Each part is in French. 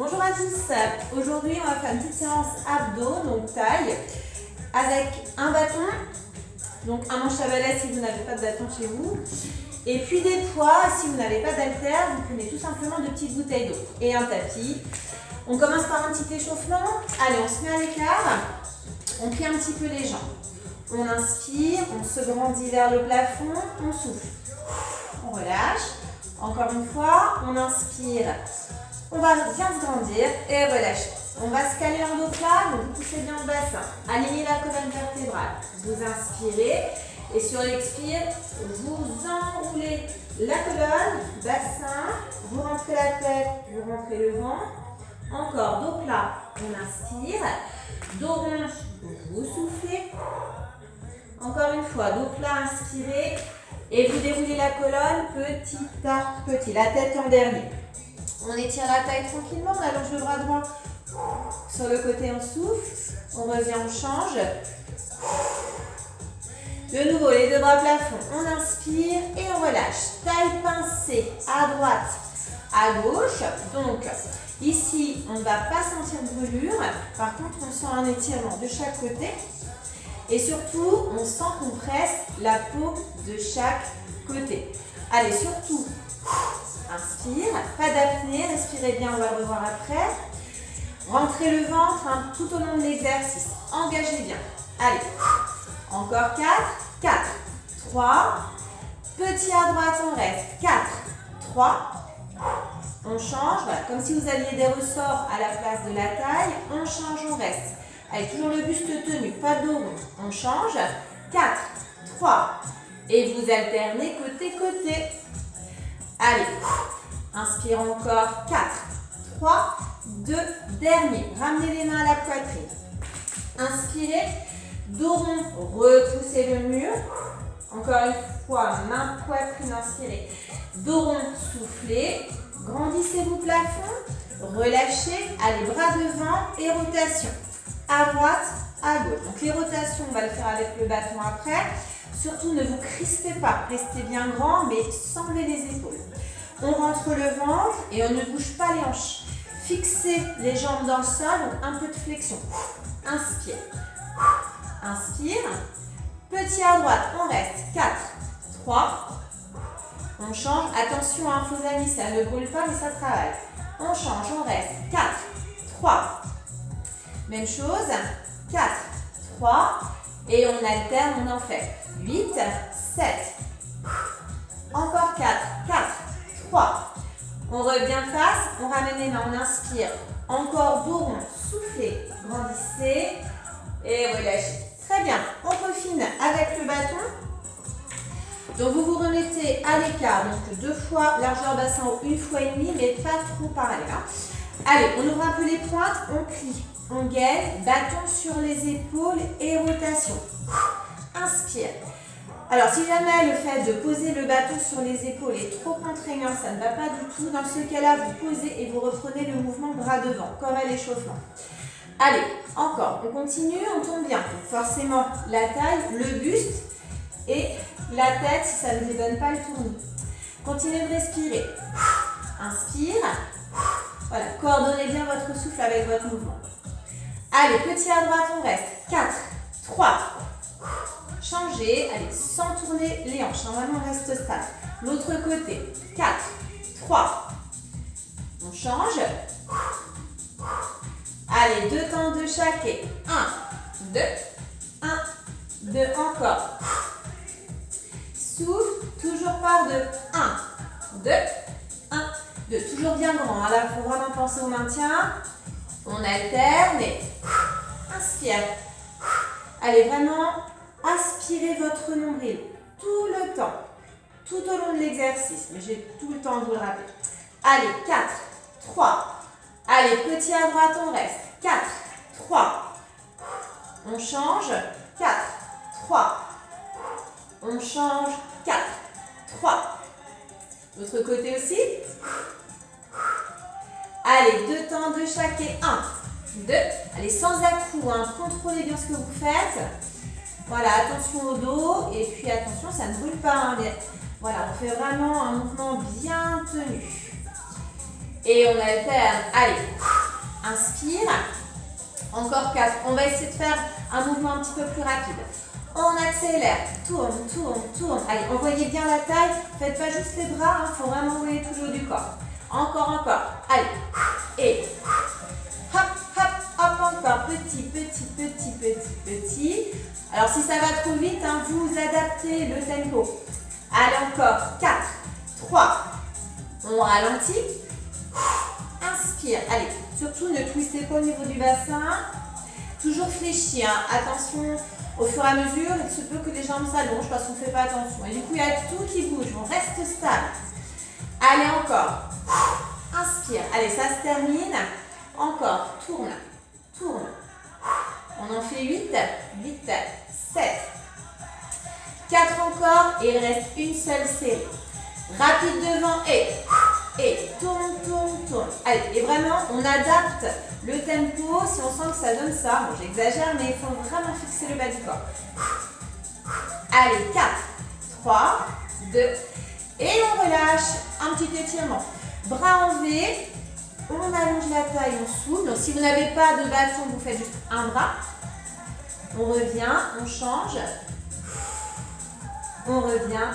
Bonjour à tous, aujourd'hui on va faire une petite séance abdos, donc taille, avec un bâton, donc un manche à balai si vous n'avez pas de bâton chez vous, et puis des poids, si vous n'avez pas d'haltère, vous prenez tout simplement de petites bouteilles d'eau et un tapis. On commence par un petit échauffement, allez on se met à l'écart, on plie un petit peu les jambes, on inspire, on se grandit vers le plafond, on souffle, on relâche, encore une fois, on inspire. On va bien se grandir et relâcher. On va se caler en dos plat, donc vous poussez bien le bassin. Alignez la colonne vertébrale. Vous inspirez et sur l'expire, vous enroulez la colonne, bassin, vous rentrez la tête, vous rentrez le ventre. Encore dos plat, on inspire. Dos rond, vous soufflez. Encore une fois, dos plat, inspirez. Et vous déroulez la colonne petit à petit, la tête en dernier. On étire la taille tranquillement, on allonge le bras droit sur le côté, on souffle, on revient, on change. De nouveau, les deux bras plafond, on inspire et on relâche. Taille pincée à droite, à gauche. Donc, ici, on ne va pas sentir de brûlure. Par contre, on sent un étirement de chaque côté. Et surtout, on sent qu'on presse la peau de chaque côté. Allez, surtout, inspire, pas d'apnée, respirez bien, on va le revoir après. Rentrez le ventre tout au long de l'exercice, engagez bien. Allez, encore 4, 4, 3, petit à droite, on reste, 4, 3, on change, voilà, comme si vous aviez des ressorts à la place de la taille, on change, on reste. Allez, toujours le buste tenu, pas de dos rond, on change, 4, 3, et vous alternez côté-côté. Allez, inspire encore, 4, 3, 2, dernier. Ramenez les mains à la poitrine. Inspirez, dos rond, repoussez le mur. Encore une fois, main, poitrine, inspirez. Dos rond, soufflez. Grandissez-vous plafond, relâchez. Allez, bras devant et rotation. À droite, à gauche. Donc les rotations, on va le faire avec le bâton après. Surtout, ne vous crispez pas, restez bien grand, mais sans lever les épaules. On rentre le ventre et on ne bouge pas les hanches. Fixez les jambes dans le sol, donc un peu de flexion. Inspire. Inspire. Petit à droite, on reste. 4, 3. On change. Attention, faux amis, ça ne brûle pas, mais ça travaille. On change, on reste. 4, 3. Même chose. 4, 3. Et on alterne, on en fait 8, 7. Encore 4, 4, 3. On revient face, on ramène les mains, on inspire. Encore dos rond, soufflez, grandissez et relâchez. Très bien, on peaufine avec le bâton. Donc vous vous remettez à l'écart, donc 2 fois largeur bassin ou 1 fois et demi, mais pas trop parallèle. Allez, on ouvre un peu les pointes, on plie. On gaine, bâton sur les épaules et rotation. Inspire. Alors, si jamais le fait de poser le bâton sur les épaules est trop contraignant, ça ne va pas du tout. Dans ce cas-là, vous posez et vous reprenez le mouvement bras devant, comme à l'échauffement. Allez, encore. On continue, on tombe bien. Donc, forcément, la taille, le buste et la tête, si ça ne vous donne pas le tournis. Continuez de respirer. Inspire. Voilà, coordonnez bien votre souffle avec votre mouvement. Allez, petit à droite, on reste. 4, 3. Changez. Allez, sans tourner les hanches. Normalement, on reste stable. L'autre côté. 4, 3. On change. Allez, 2 temps de chaque. 1, 2, 1, 2. Encore. Souffle. Toujours par 2. 1, 2, 1, 2. Toujours bien grand. Là, il faut vraiment penser au maintien. On alterne et inspire. Allez, vraiment aspirez votre nombril tout le temps, tout au long de l'exercice. Mais j'ai tout le temps de vous le rappeler. Allez, 4, 3. Allez, petit à droite, on reste. 4, 3. On change. 4, 3. On change. 4, 3. L'autre côté aussi. Allez, 2 temps de chaque et 1, 2. Allez, sans à-coups, contrôlez bien ce que vous faites. Voilà, attention au dos et puis attention, ça ne brûle pas. Mais voilà, on fait vraiment un mouvement bien tenu. Et on alterne. Allez, inspire. Encore 4. On va essayer de faire un mouvement un petit peu plus rapide. On accélère. Tourne, tourne, tourne. Allez, envoyez bien la taille. Faites pas juste les bras. Il faut vraiment envoyer tout le haut du corps. Encore, encore. Allez. Et hop, hop, hop, encore. Petit, petit, petit, petit, petit. Alors, si ça va trop vite, hein, vous adaptez le tempo. Allez, encore. 4, 3. On ralentit. Inspire. Allez, surtout ne twistez pas au niveau du bassin. Toujours fléchi. Hein. Attention, au fur et à mesure, il se peut que les jambes s'allongent parce qu'on ne fait pas attention. Et du coup, il y a tout qui bouge. On reste stable. Allez, encore. Inspire. Allez, ça se termine. Encore. Tourne. Tourne. On en fait 8. 8, 7. 4 encore. Et il reste une seule série. Rapide devant et tourne, tourne, tourne. Allez, et vraiment, on adapte le tempo si on sent que ça donne ça. Bon, j'exagère, mais il faut vraiment fixer le bas du corps. Allez, 4, 3, 2, et on relâche. Un petit étirement. Bras en V, on allonge la taille, on souffle. Donc, si vous n'avez pas de bâton, vous faites juste un bras. On revient, on change. On revient.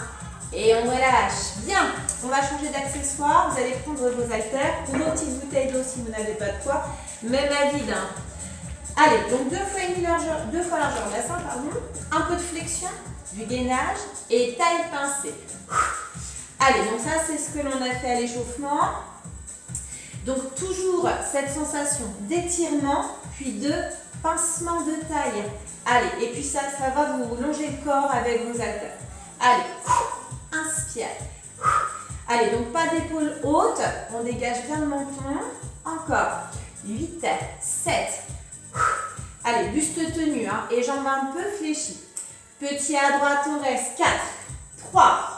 Et on relâche. Bien, on va changer d'accessoire. Vous allez prendre vos haltères ou vos petites bouteilles d'eau si vous n'avez pas de quoi. Même à vide. Hein. Allez, donc 2 fois largeur bassin, pardon. Un peu de flexion, du gainage et taille pincée. Allez, donc ça c'est ce que l'on a fait à l'échauffement. Donc toujours cette sensation d'étirement, puis de pincement de taille. Allez, et puis ça va vous longer le corps avec vos haltères. Allez. Inspire. Allez, donc pas d'épaule haute. On dégage bien le menton. Encore. 8, 7. Allez, buste tenu hein, et jambes un peu fléchies. Petit à droite, on reste. 4, 3.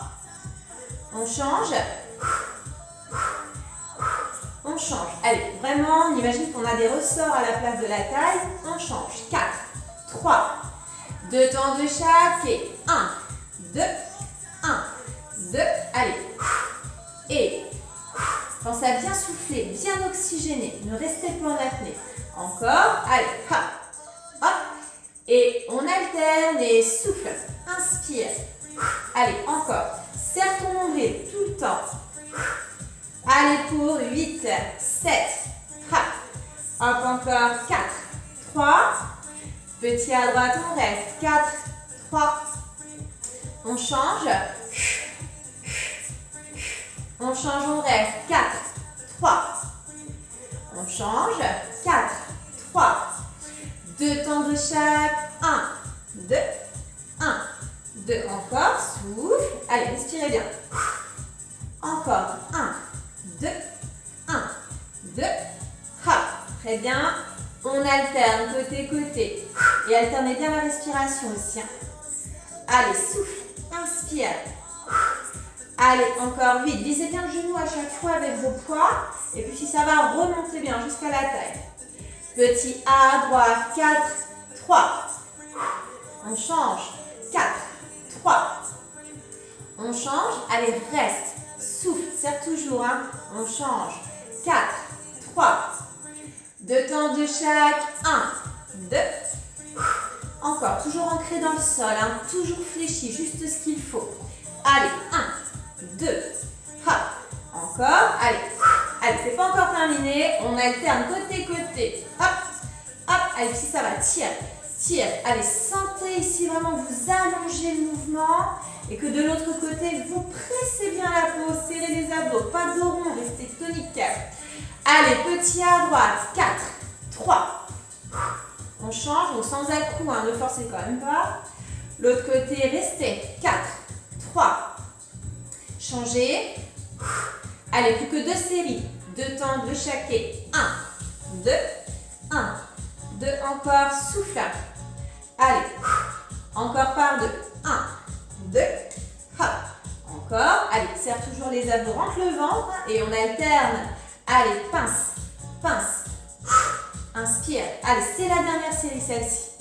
On change. On change. Allez, vraiment, on imagine qu'on a des ressorts à la place de la taille. On change. 4, 3. 2 temps de chaque. Et 1, 2, 1. 2, allez, et pensez à bien souffler, bien oxygéner, ne restez pas en apnée. Encore, allez, hop, hop, et on alterne et souffle, inspire, allez, encore, serre ton nombril tout le temps. Allez pour 8, 7, hop, hop, encore, 4, 3, petit à droite, on reste, 4, 3, on change. On change, on reste. 4, 3. On change. 4, 3. 2 temps de chaque. 1, 2, 1, 2. Encore. Souffle. Allez, respirez bien. Encore. 1, 2, 1, 2. Hop. Très bien. On alterne côté-côté. Et alternez bien la respiration aussi. Allez, souffle. Inspire. Allez, encore 8. Visez bien le genou à chaque fois avec vos poids. Et puis si ça va, remontez bien jusqu'à la taille. Petit à droite. 4, 3. On change. 4, 3. On change. Allez, reste. Souffle. Serre toujours. Hein. On change. 4, 3. 2 temps de chaque. 1, 2. Encore. Toujours ancré dans le sol. Hein. Toujours fléchi. Juste ce qu'il faut. Allez, 1. 2, hop, encore, allez, c'est pas encore terminé, on alterne côté-côté, hop, hop, allez, si ça va, tire, allez, sentez ici vraiment vous allongez le mouvement et que de l'autre côté, vous pressez bien la peau, serrez les abdos, pas de dos rond, restez tonique, allez, petit à droite, 4, 3, on change, donc sans à-coup, hein, ne forcez quand même pas, l'autre côté, restez, 4, 3, changez. Allez, plus que 2 séries. 2 temps de chaque. 1, 2, 1, 2. Encore, souffle. Allez, encore par 2. 1, 2, hop. Encore. Allez, serre toujours les abdos, rentre le ventre et on alterne. Allez, pince, pince. Inspire. Allez, c'est la dernière série, celle-ci.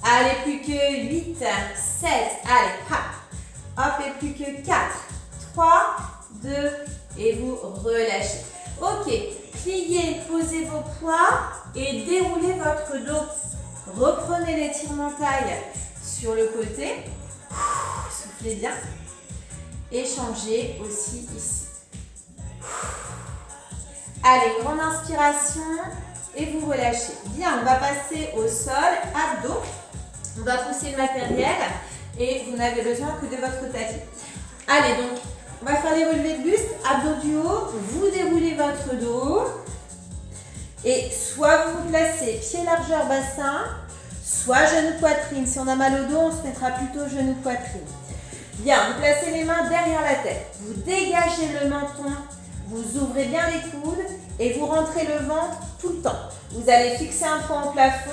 Allez, plus que 8, 7. Allez, hop. Hop, et plus que 4, 3, 2, et vous relâchez. Ok, pliez, posez vos poids et déroulez votre dos. Reprenez l'étirement taille sur le côté. Soufflez bien. Et changez aussi ici. Allez, grande inspiration et vous relâchez. Bien, on va passer au sol, abdos. On va pousser le matériel et vous n'avez besoin que de votre tapis. Allez, donc, on va faire les relevés de buste, abdos du haut. Vous déroulez votre dos. Et soit vous vous placez pied largeur bassin, soit genou poitrine. Si on a mal au dos, on se mettra plutôt genou poitrine. Bien, vous placez les mains derrière la tête. Vous dégagez le menton, vous ouvrez bien les coudes et vous rentrez le ventre tout le temps. Vous allez fixer un point au plafond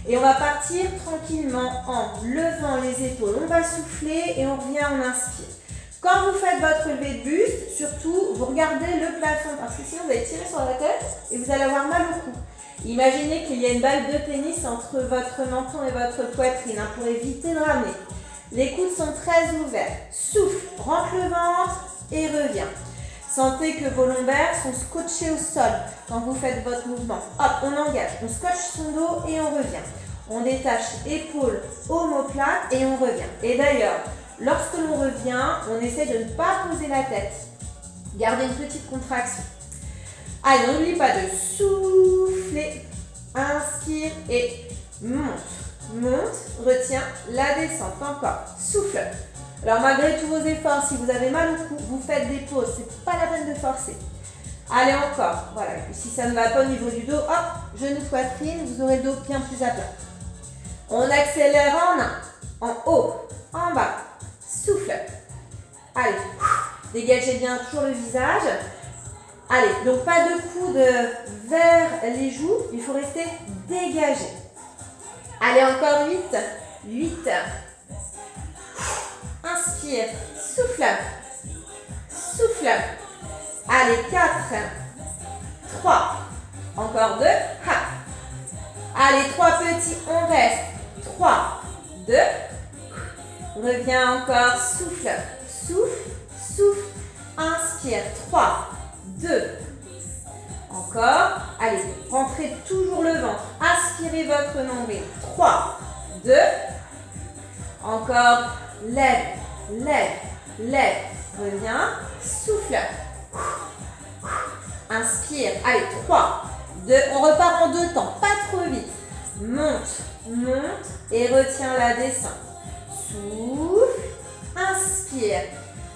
et on va partir tranquillement en levant les épaules. On va souffler et on revient, on inspire. Quand vous faites votre relevé de buste, surtout, vous regardez le plafond parce que sinon vous allez tirer sur la tête et vous allez avoir mal au cou. Imaginez qu'il y a une balle de tennis entre votre menton et votre poitrine pour éviter de ramener. Les coudes sont très ouverts. Souffle, rentre le ventre et reviens. Sentez que vos lombaires sont scotchés au sol quand vous faites votre mouvement. Hop, on engage, on scotche son dos et on revient. On détache épaules, omoplate et on revient. Et d'ailleurs, lorsque l'on revient, on essaie de ne pas poser la tête. Gardez une petite contraction. Allez, n'oublie pas de souffler, inspire et monte. Monte, retiens, la descente, encore, souffle. Alors malgré tous vos efforts, si vous avez mal au cou, vous faites des pauses, c'est pas la peine de forcer. Allez encore, voilà, et si ça ne va pas au niveau du dos, hop, genou poitrine, vous aurez le dos bien plus à plat. On accélère en un, en haut, en bas, souffle. Allez, dégagez bien toujours le visage. Allez, donc pas de coude vers les joues, il faut rester dégagé. Allez, encore 8, 8. Inspire, souffle, souffle. Allez, 4, 3, encore 2. Allez, 3 petits, on reste. 3, 2. Reviens encore, souffle, souffle, souffle. Inspire, 3, 2. Encore. Allez, rentrez toujours le ventre. Aspirez votre nombril. 3, 2. Encore. Lève, lève, lève. Reviens. Souffle. Inspire. Allez, 3, 2. On repart en 2 temps. Pas trop vite. Monte, monte et retiens la descente. Souffle. Inspire.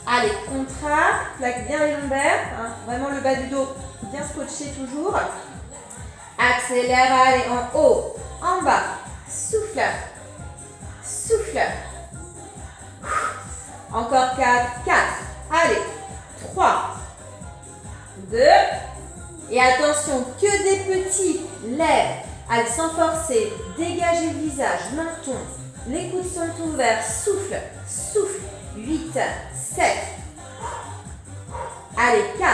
Allez, contracte. Plaque bien les lombaires. Vraiment le bas du dos bien scotché toujours. Accélère, allez, en haut, en bas. Souffle. Souffle. Encore 4, 4. Allez, 3, 2. Et attention, que des petits lèvres. Allez, sans forcer. Dégagez le visage, menton. Les coudes sont ouverts. Souffle, souffle. 8, 7. Allez, 4,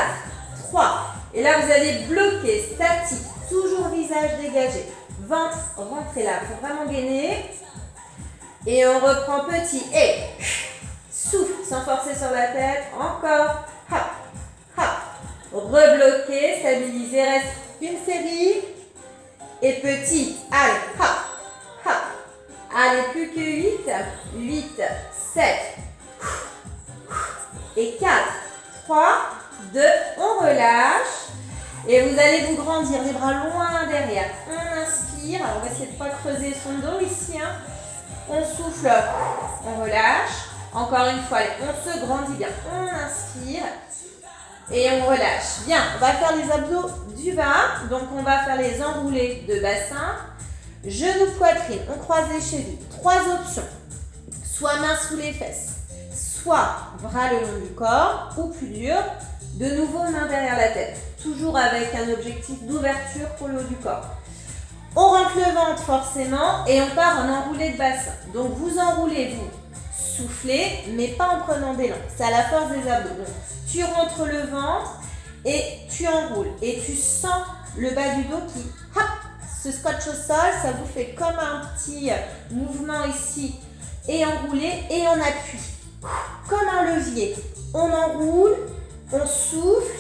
3. Et là, vous allez bloquer, statique, toujours visage dégagé. Ventre, rentrez là, il faut vraiment gainer. Et on reprend petit. Et souffle, sans forcer sur la tête. Encore. Hop, hop. Rebloquer, stabiliser, reste une série. Et petit. Allez, hop, hop. Allez, plus que 8. 8, 7. Et 4, 3, 2, on relâche. Et vous allez vous grandir, les bras loin derrière. On inspire, alors on va essayer de ne pas creuser son dos ici. On souffle, on relâche. Encore une fois, allez, on se grandit bien. On inspire et on relâche. Bien, on va faire les abdos du bas. Donc on va faire les enroulés de bassin. Genoux, poitrine, on croise les chevilles. 3 options. Soit main sous les fesses, soit bras le long du corps, ou plus dur, de nouveau main derrière la tête. Toujours avec un objectif d'ouverture pour le haut du corps. On rentre le ventre forcément et on part en enroulé de bassin. Donc vous enroulez, vous soufflez, mais pas en prenant d'élan. C'est à la force des abdos. Donc, tu rentres le ventre et tu enroules. Et tu sens le bas du dos qui hop, se scotche au sol. Ça vous fait comme un petit mouvement ici. Et enrouler et on appuie. Comme un levier. On enroule, on souffle,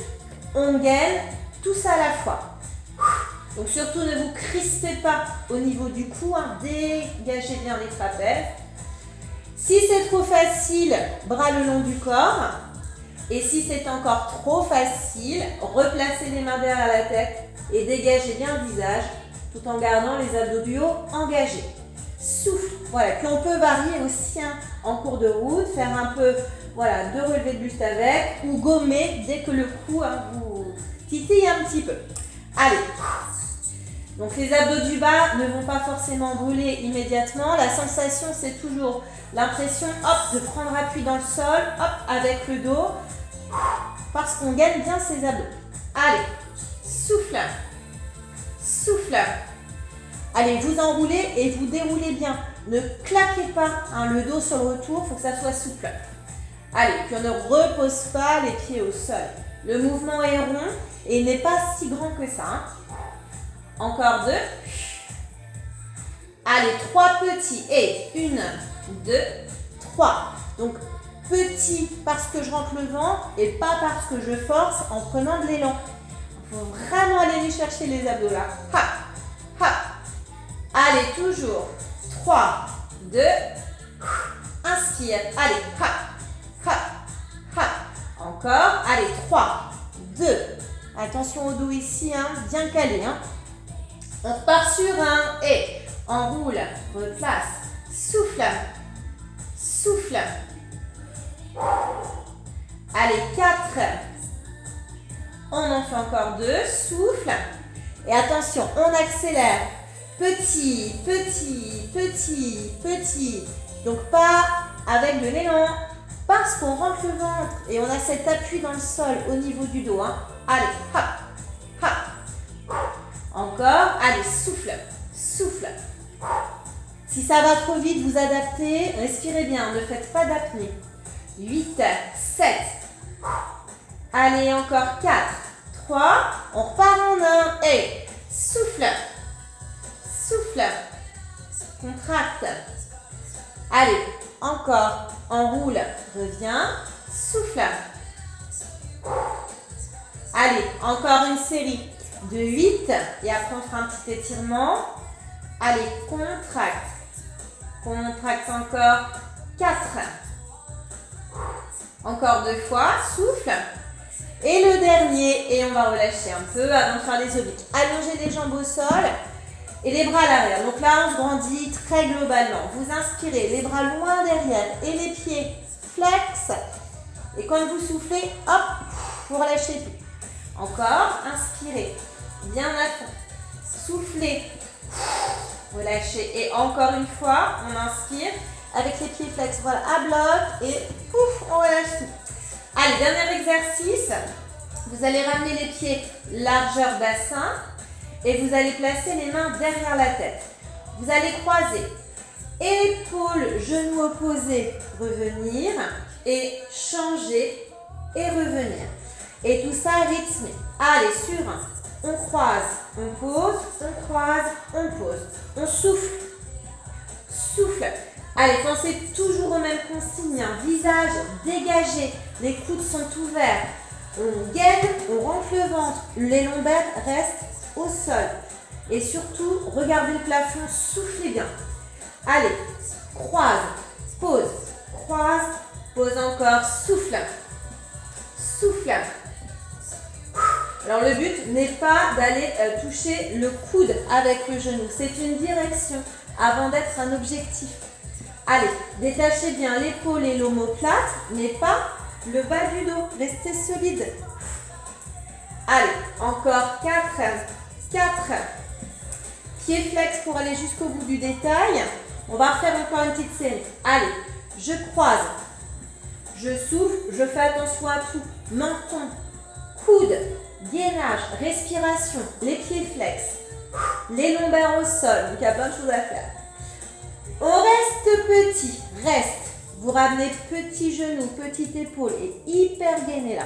on gaine tout ça à la fois. Donc surtout ne vous crispez pas au niveau du cou, hein. Dégagez bien les trapèzes. Si c'est trop facile, bras le long du corps. Et si c'est encore trop facile, replacez les mains derrière la tête et dégagez bien le visage tout en gardant les abdos du haut engagés. Souffle, voilà, puis on peut varier aussi hein, en cours de route, faire un peu voilà, de relevé de buste avec ou gommer dès que le cou hein, vous titille un petit peu. Allez, donc les abdos du bas ne vont pas forcément brûler immédiatement. La sensation, c'est toujours l'impression hop, de prendre appui dans le sol, hop, avec le dos, parce qu'on gagne bien ses abdos. Allez, souffle, souffle. Allez, vous enroulez et vous déroulez bien. Ne claquez pas hein, le dos sur le retour, il faut que ça soit souple. Allez, puis on ne repose pas les pieds au sol. Le mouvement est rond et il n'est pas si grand que ça. Hein. Encore 2. Allez, 3 petits. Et 1, 2, 3. Donc, petit parce que je rentre le ventre et pas parce que je force en prenant de l'élan. Il faut vraiment aller les chercher les abdos là. Ha, ha. Allez, toujours. 3, 2. Inspire. Allez, ha, ha, ha. Encore. Allez, 3, 2. Attention au dos ici, hein, bien calé. Hein. On repart sur un et enroule, replace, souffle, souffle. Allez, 4. On en fait encore 2, souffle. Et attention, on accélère. Petit, petit, petit, petit. Donc pas avec de l'élan, parce qu'on rentre le ventre et on a cet appui dans le sol au niveau du dos. Hein. Allez, hop, hop. Encore, allez, souffle, souffle. Si ça va trop vite, vous adaptez, respirez bien, ne faites pas d'apnée. 8, 7. Allez, encore 4, 3. On repart en 1 et souffle, souffle, contracte. Allez, encore, enroule, reviens, souffle. Allez, encore une série de 8 et après on fera un petit étirement. Allez, contracte. Contracte encore 4. Encore 2 fois, souffle. Et le dernier, et on va relâcher un peu avant de faire les obliques. Allongez les jambes au sol et les bras à l'arrière. Donc là, on se grandit très globalement. Vous inspirez, les bras loin derrière et les pieds flex. Et quand vous soufflez, hop, vous relâchez tout. Encore, inspirez, bien à fond. Soufflez, relâchez. Et encore une fois, on inspire avec les pieds flex. Voilà, à bloc et pouf, on relâche tout. Allez, dernier exercice. Vous allez ramener les pieds largeur bassin et vous allez placer les mains derrière la tête. Vous allez croiser épaules, genoux opposés, revenir et changer et revenir. Et tout ça rythmé. Allez, sur un. On croise, on pose, on croise, on pose. On souffle, souffle. Allez, pensez toujours aux mêmes consignes. Visage dégagé, les coudes sont ouverts. On gaine, on rentre le ventre, les lombaires restent au sol. Et surtout, regardez le plafond, soufflez bien. Allez, croise, pose, croise, pose encore, souffle, souffle. Alors le but n'est pas d'aller toucher le coude avec le genou, c'est une direction avant d'être un objectif. Allez, détachez bien l'épaule et l'omoplate, mais pas le bas du dos, restez solide. Allez, encore 4, 4. Pied flex pour aller jusqu'au bout du détail. On va refaire encore une petite série. Allez, je croise, je souffle, je fais attention à tout. Menton, coude, gainage, respiration, les pieds flex, les lombaires au sol, donc il y a plein de choses à faire. On reste petit, reste. Vous ramenez petit genou, petite épaule et hyper gainé là.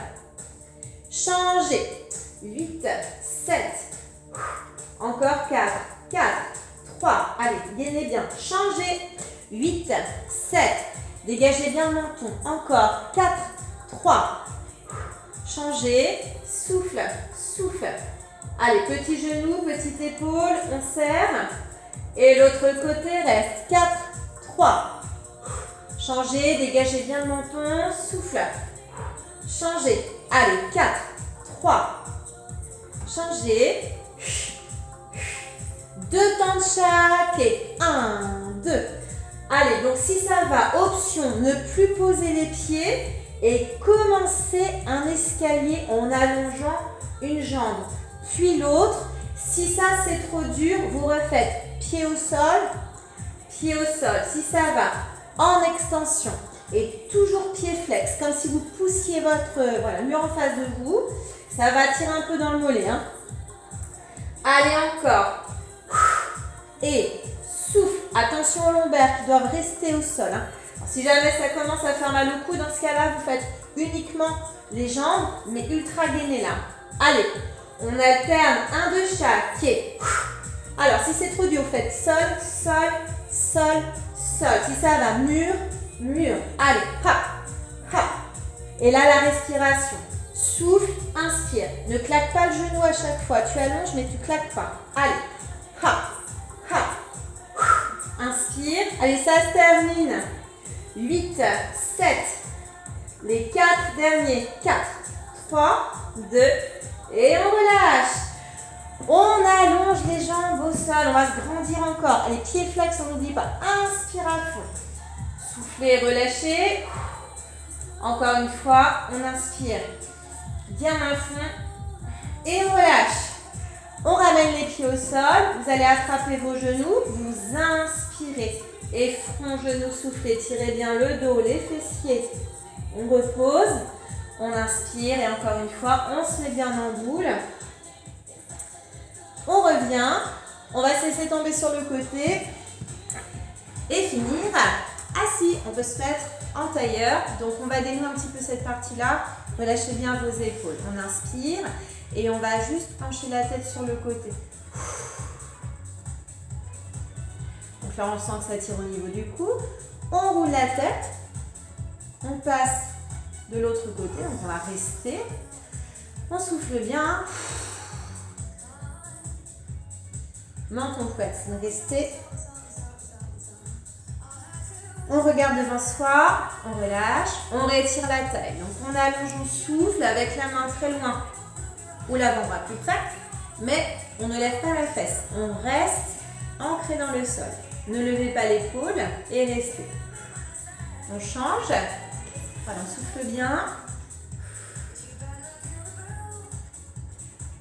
Changez. 8, 7. Encore 4, 4, 3. Allez, gainez bien. Changez. 8, 7. Dégagez bien le menton. Encore 4, 3. Changez. Souffle, souffle. Allez, petit genou, petite épaule, on serre. Et l'autre côté reste. 4, 3. Changez, dégagez bien le menton, souffle. Changez. Allez, 4, 3. Changez. 2 temps de chaque et 1, 2. Allez, donc si ça va, option, ne plus poser les pieds et commencer un escalier en allongeant une jambe, puis l'autre. Si ça c'est trop dur, vous refaites pied au sol, pied au sol. Si ça va, en extension et toujours pied flex, comme si vous poussiez votre mur en face de vous. Ça va tirer un peu dans le mollet. Hein. Allez, encore. Et souffle. Attention aux lombaires qui doivent rester au sol. Hein. Alors, si jamais ça commence à faire mal au cou, dans ce cas-là, vous faites uniquement les jambes, mais ultra gainées là. Allez, on alterne un de chaque. Pied. Alors, si c'est trop dur, vous faites sol, sol, sol, sol. Si ça va, mur, mur. Allez, hop, hop. Et là, la respiration. Souffle, inspire. Ne claque pas le genou à chaque fois. Tu allonges, mais tu claques pas. Allez, hop, hop. Inspire. Allez, ça se termine. 8, 7. Les 4 derniers. 4, 3, 2. Et on relâche. On allonge les jambes au sol. On va se grandir encore. Allez, pieds flex, on n'oublie pas. Inspire à fond. Soufflez, relâchez. Encore une fois, on inspire bien à fond et on relâche. On ramène les pieds au sol. Vous allez attraper vos genoux. Vous inspirez. Et front, genou, soufflez. Tirez bien le dos, les fessiers. On repose. On inspire et encore une fois, on se met bien en boule. On revient. On va se laisser tomber sur le côté. Et finir assis. On peut se mettre en tailleur. Donc, on va dénouer un petit peu cette partie-là. Relâchez bien vos épaules. On inspire et on va juste pencher la tête sur le côté. Donc là, on sent que ça tire au niveau du cou. On roule la tête. On passe de l'autre côté. Donc, on va rester. On souffle bien. Menton couette. Restez. On regarde devant soi, on relâche, on rétire la taille. Donc on allonge, on souffle avec la main très loin ou l'avant-bras plus près, mais on ne lève pas la fesse. On reste ancré dans le sol. Ne levez pas l'épaule et restez. On change. Voilà, on souffle bien.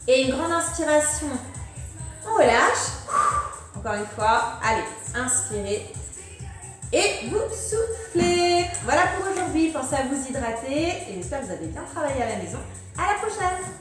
Et une grande inspiration. On relâche. Encore une fois, allez, inspirez. Et vous soufflez. Voilà pour aujourd'hui. Pensez à vous hydrater et j'espère que vous avez bien travaillé à la maison. À la prochaine.